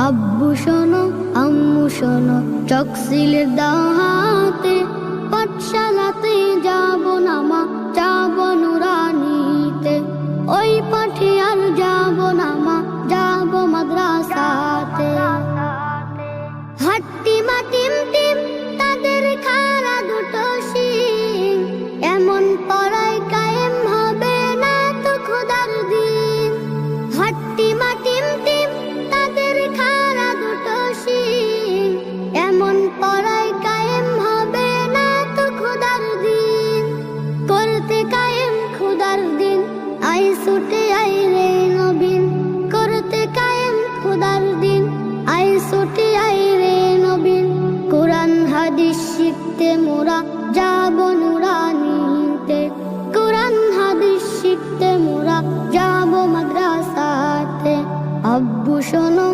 আব্বু শোনো আম্মু শোনো, চক সিলেট দাও হাতে, পাঠশালাতে যাব না মা, যাব নুরানিতে। ওই পাঠে আর যাব না মা, যাব মাদ্রাসাতে। হাট্টি মা টিম টিম, তাদের খাড়া দুটো শিং, এমন পড়ায় কায়েম হবে না তো খোদার দিন। হাট্টি মা টিম টিম, তাদের খাড়া দুটো শিং, এমন পড়ায় কায়েম হবে না তো খোদার দিন। করতে কায়েম খোদার দিন, আই ছুটে আই রে নবীন। করতে কায়েম খোদার দিন, আই ছুটে আই রে নবীন। কোরআন হাদিস শিখতে মোরা যাব নুরানিতে। কোরআন হাদিস শিখতে মোরা যাব মাদ্রাসাতে। আব্বু শোনো